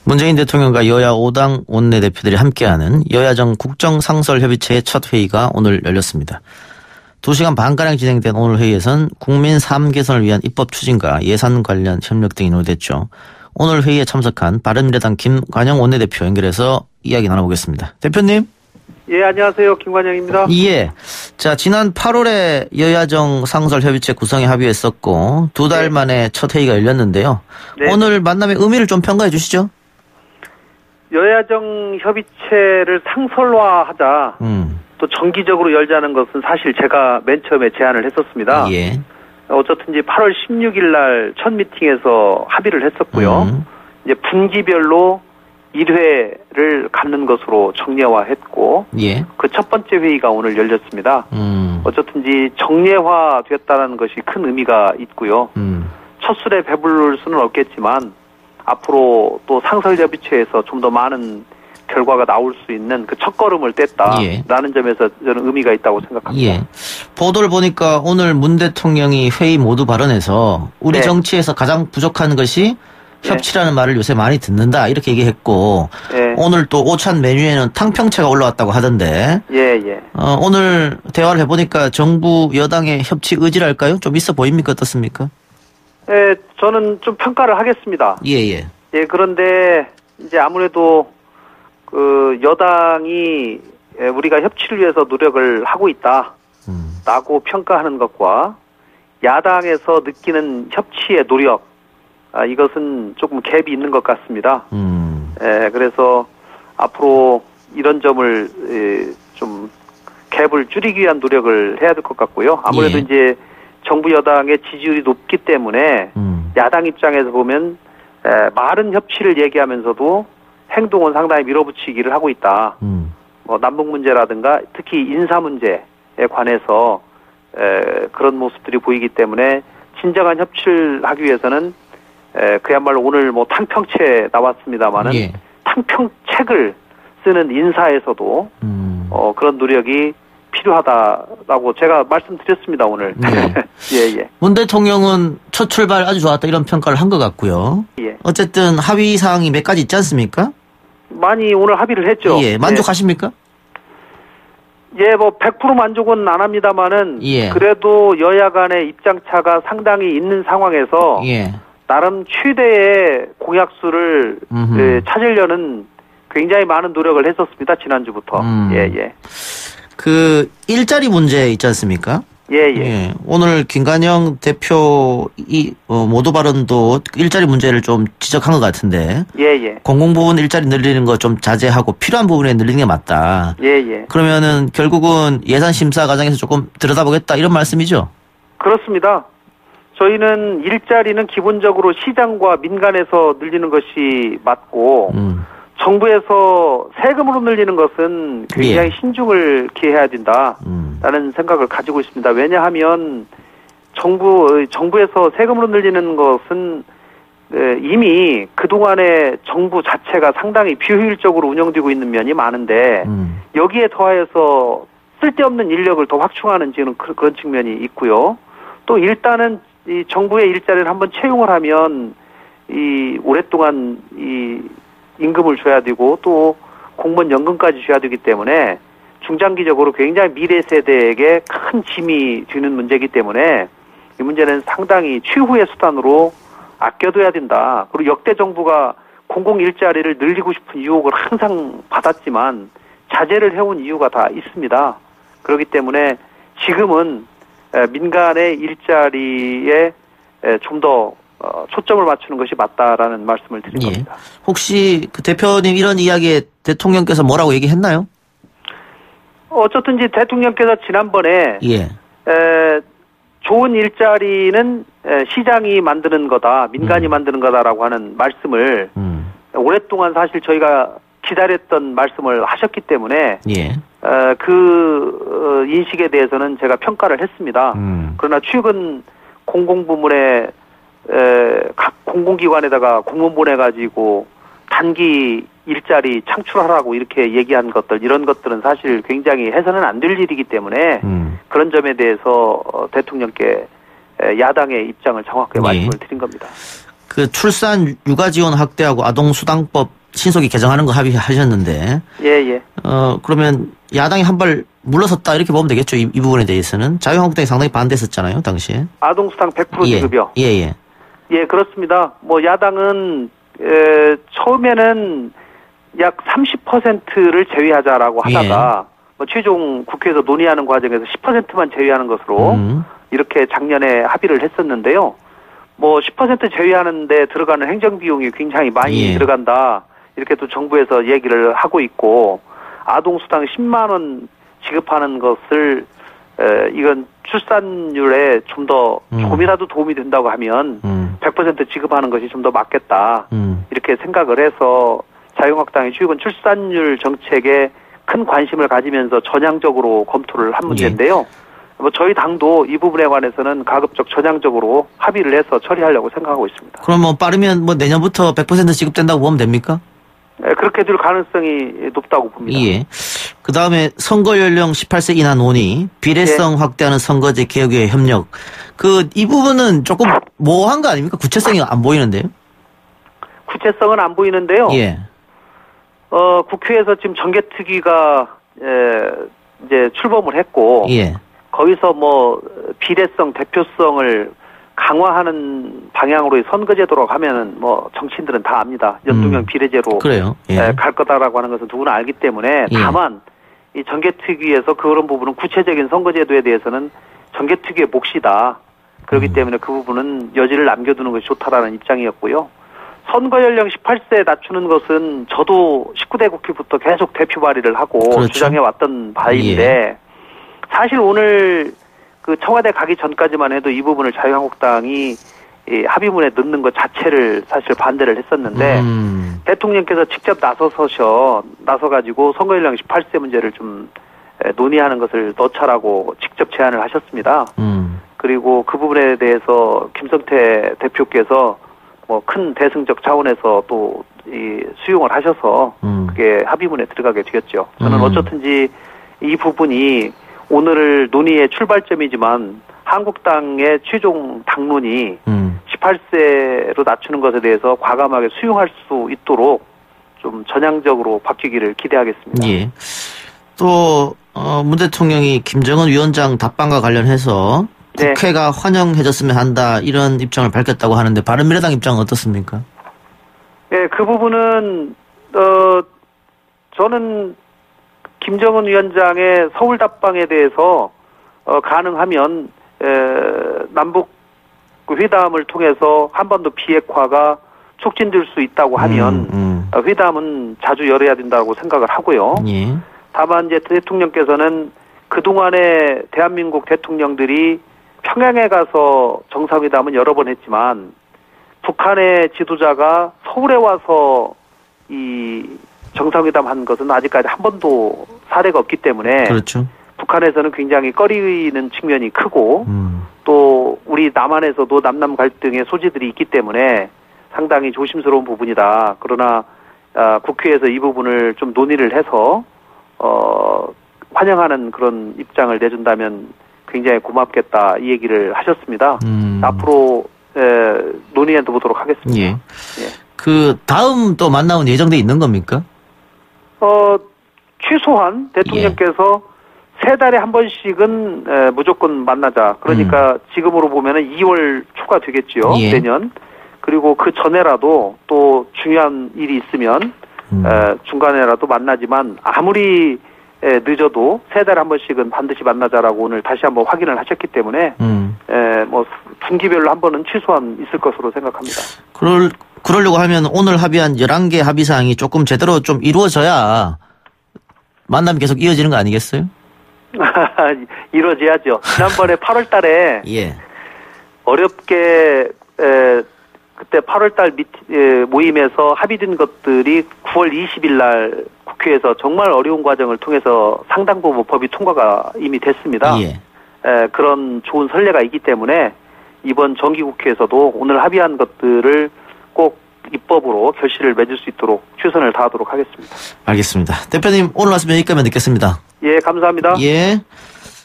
문재인 대통령과 여야 5당 원내대표들이 함께하는 여야정 국정상설협의체의 첫 회의가 오늘 열렸습니다. 2시간 반가량 진행된 오늘 회의에선 국민 삶 개선을 위한 입법 추진과 예산 관련 협력 등이 논의됐죠. 오늘 회의에 참석한 바른미래당 김관영 원내대표 연결해서 이야기 나눠보겠습니다. 대표님. 예, 안녕하세요. 김관영입니다. 예. 자, 지난 8월에 여야정 상설협의체 구성에 합의했었고 2달 만에 첫 회의가 열렸는데요. 네. 오늘 만남의 의미를 좀 평가해 주시죠. 여야정 협의체를 상설화하자, 또 정기적으로 열자는 것은 사실 제가 맨 처음에 제안을 했었습니다. 예. 어쨌든지 8월 16일 날 첫 미팅에서 합의를 했었고요. 이제 분기별로 1회를 갖는 것으로 정례화했고, 예. 그 첫 번째 회의가 오늘 열렸습니다. 어쨌든지 정례화됐다는 것이 큰 의미가 있고요. 첫 술에 배부를 수는 없겠지만 앞으로 또 상설협의체에서 좀 더 많은 결과가 나올 수 있는 그 첫걸음을 뗐다라는 예. 점에서 저는 의미가 있다고 생각합니다. 예. 보도를 보니까 오늘 문 대통령이 회의 모두 발언에서 우리 네. 정치에서 가장 부족한 것이 협치라는 네. 말을 요새 많이 듣는다 이렇게 얘기했고 네. 오늘 또 오찬 메뉴에는 탕평채가 올라왔다고 하던데 예. 오늘 대화를 해보니까 정부 여당의 협치 의지랄까요? 좀 있어 보입니까? 어떻습니까? 네, 저는 좀 평가를 하겠습니다. 예, 그런데 이제 아무래도 그 여당이 우리가 협치를 위해서 노력을 하고 있다라고 평가하는 것과 야당에서 느끼는 협치의 노력, 이것은 조금 갭이 있는 것 같습니다. 그래서 앞으로 이런 점을 좀 갭을 줄이기 위한 노력을 해야 될 것 같고요. 아무래도 예. 이제 정부 여당의 지지율이 높기 때문에 야당 입장에서 보면 말은 협치를 얘기하면서도 행동은 상당히 밀어붙이기를 하고 있다. 뭐 남북 문제라든가 특히 인사 문제에 관해서 그런 모습들이 보이기 때문에 진정한 협치를 하기 위해서는 그야말로 오늘 뭐 탕평채 나왔습니다마는 예. 탕평책을 쓰는 인사에서도 그런 노력이 필요하다라고 제가 말씀드렸습니다 오늘. 네. 예. 문 대통령은 첫 출발 아주 좋았다 이런 평가를 한 것 같고요. 예. 어쨌든 합의 사항이 몇 가지 있지 않습니까? 많이 오늘 합의를 했죠. 예. 만족하십니까? 예, 뭐 100% 만족은 안 합니다만은 예. 그래도 여야 간의 입장차가 상당히 있는 상황에서 예. 나름 최대의 공약수를 찾으려는 굉장히 많은 노력을 했었습니다. 지난주부터. 예. 그 일자리 문제 있지 않습니까? 예. 오늘 김관영 대표 모두 발언도 일자리 문제를 좀 지적한 것 같은데. 예. 공공부문 일자리 늘리는 거 좀 자제하고 필요한 부분에 늘리는 게 맞다. 예. 그러면은 결국은 예산 심사 과정에서 조금 들여다보겠다 이런 말씀이죠? 그렇습니다. 저희는 일자리는 기본적으로 시장과 민간에서 늘리는 것이 맞고 정부에서 세금으로 늘리는 것은 굉장히 예. 신중을 기해야 된다라는 생각을 가지고 있습니다. 왜냐하면 정부에서 세금으로 늘리는 것은 이미 그동안의 정부 자체가 상당히 비효율적으로 운영되고 있는 면이 많은데 여기에 더해서 쓸데없는 인력을 더 확충하는 그런 측면이 있고요. 또 일단은 이 정부의 일자리를 한번 채용을 하면 이 오랫동안 이 임금을 줘야 되고 또 공무원 연금까지 줘야 되기 때문에 중장기적으로 굉장히 미래 세대에게 큰 짐이 되는 문제이기 때문에 이 문제는 상당히 최후의 수단으로 아껴둬야 된다. 그리고 역대 정부가 공공 일자리를 늘리고 싶은 유혹을 항상 받았지만 자제를 해온 이유가 다 있습니다. 그렇기 때문에 지금은 민간의 일자리에 좀 더 초점을 맞추는 것이 맞다라는 말씀을 드린 겁니다. 혹시 그 대표님 이런 이야기에 대통령께서 뭐라고 얘기했나요? 어쨌든지 대통령께서 지난번에 좋은 일자리는 시장이 만드는 거다, 민간이 만드는 거다라고 하는 말씀을 오랫동안 사실 저희가 기다렸던 말씀을 하셨기 때문에 그 인식에 대해서는 제가 평가를 했습니다. 그러나 최근 공공부문에 각 공공기관에다가 공문 보내가지고 단기 일자리 창출하라고 이렇게 얘기한 것들, 이런 것들은 사실 굉장히 해서는 안 될 일이기 때문에 그런 점에 대해서 대통령께 야당의 입장을 정확하게 말씀을 드린 겁니다. 그 출산 육아 지원 확대하고 아동수당법 신속히 개정하는 거 합의하셨는데. 예. 그러면 야당이 한 발 물러섰다 이렇게 보면 되겠죠. 이 부분에 대해서는. 자유한국당이 상당히 반대했었잖아요, 당시에. 아동수당 100% 지급이요. 예. 예, 그렇습니다. 뭐 야당은 처음에는 약 30%를 제외하자라고 하다가 뭐 최종 국회에서 논의하는 과정에서 10%만 제외하는 것으로 이렇게 작년에 합의를 했었는데요. 뭐 10% 제외하는데 들어가는 행정비용이 굉장히 많이 들어간다. 이렇게 또 정부에서 얘기를 하고 있고 아동수당 10만 원 지급하는 것을 이건 출산율에 좀 더 조금이라도 도움이 된다고 하면 100% 지급하는 것이 좀 더 맞겠다. 이렇게 생각을 해서 자유한국당이 최근 출산율 정책에 큰 관심을 가지면서 전향적으로 검토를 한 문제인데요. 뭐 저희 당도 이 부분에 관해서는 가급적 전향적으로 합의를 해서 처리하려고 생각하고 있습니다. 그럼 뭐 빠르면 뭐 내년부터 100% 지급된다고 보면 됩니까? 네, 그렇게 될 가능성이 높다고 봅니다. 예. 그 다음에 선거 연령 18세 이하 논의, 비례성 확대하는 선거제 개혁의 협력. 이 부분은 조금 모호한 거 아닙니까? 구체성이 안 보이는데요? 구체성은 안 보이는데요. 예. 국회에서 지금 정개특위가 이제 출범을 했고, 거기서 뭐 비례성, 대표성을 강화하는 방향으로의 선거제도로 가면은 뭐 정치인들은 다 압니다. 연동형 비례제로 그래요. 갈 거다라고 하는 것은 누구나 알기 때문에 다만 이 정개특위에서 그런 부분은 구체적인 선거제도에 대해서는 정개특위의 몫이다. 그렇기 때문에 그 부분은 여지를 남겨두는 것이 좋다라는 입장이었고요. 선거 연령 18세 낮추는 것은 저도 19대 국회부터 계속 대표 발의를 하고 주장해 왔던 바인데 사실 오늘 그 청와대 가기 전까지만 해도 이 부분을 자유한국당이 이 합의문에 넣는 것 자체를 사실 반대를 했었는데 대통령께서 직접 나서가지고 선거 연령 18세 문제를 좀 논의하는 것을 넣자라고 직접 제안을 하셨습니다. 그리고 그 부분에 대해서 김성태 대표께서 뭐 큰 대승적 차원에서 또 수용을 하셔서 그게 합의문에 들어가게 되었죠. 저는 어쨌든지 이 부분이 오늘 논의의 출발점이지만 한국당의 최종 당론이 18세로 낮추는 것에 대해서 과감하게 수용할 수 있도록 좀 전향적으로 바뀌기를 기대하겠습니다. 예. 또 문 대통령이 김정은 위원장 답방과 관련해서 국회가 환영해줬으면 한다 이런 입장을 밝혔다고 하는데 바른미래당 입장은 어떻습니까? 네, 그 부분은 저는 김정은 위원장의 서울 답방에 대해서 가능하면 남북 회담을 통해서 한반도 비핵화가 촉진될 수 있다고 하면 회담은 자주 열어야 된다고 생각을 하고요. 다만 이제 대통령께서는 그동안에 대한민국 대통령들이 평양에 가서 정상회담은 여러 번 했지만 북한의 지도자가 서울에 와서 이 정상회담 한 것은 아직까지 한 번도 사례가 없기 때문에 그렇죠. 북한에서는 굉장히 꺼리는 측면이 크고 또 우리 남한에서도 남남 갈등의 소지들이 있기 때문에 상당히 조심스러운 부분이다. 그러나 국회에서 이 부분을 좀 논의를 해서 환영하는 그런 입장을 내준다면 굉장히 고맙겠다 이 얘기를 하셨습니다. 앞으로 논의해 보도록 하겠습니다. 예. 그 다음 또 만나면 예정돼 있는 겁니까? 최소한 대통령께서 3달에 한 번씩은 무조건 만나자. 그러니까 지금으로 보면은 2월 초가 되겠죠. 내년. 그리고 그 전에라도 또 중요한 일이 있으면 중간에라도 만나지만 아무리 늦어도 3달에 한 번씩은 반드시 만나자라고 오늘 다시 한번 확인을 하셨기 때문에 뭐 분기별로 한 번은 최소한 있을 것으로 생각합니다. 그러려고 하면 오늘 합의한 11개 합의사항이 조금 제대로 좀 이루어져야 만남이 계속 이어지는 거 아니겠어요? 이루어져야죠. 지난번에 8월 달에 어렵게 그때 8월 달 모임에서 합의된 것들이 9월 20일 날 국회에서 정말 어려운 과정을 통해서 상당 부분 법이 통과가 이미 됐습니다. 그런 좋은 선례가 있기 때문에 이번 정기국회에서도 오늘 합의한 것들을 꼭 입법으로 결실을 맺을 수 있도록 최선을 다하도록 하겠습니다. 알겠습니다. 대표님 오늘 말씀 여기까지만 듣겠습니다. 예, 감사합니다. 예,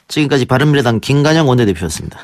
지금까지 바른미래당 김관영 원내대표였습니다.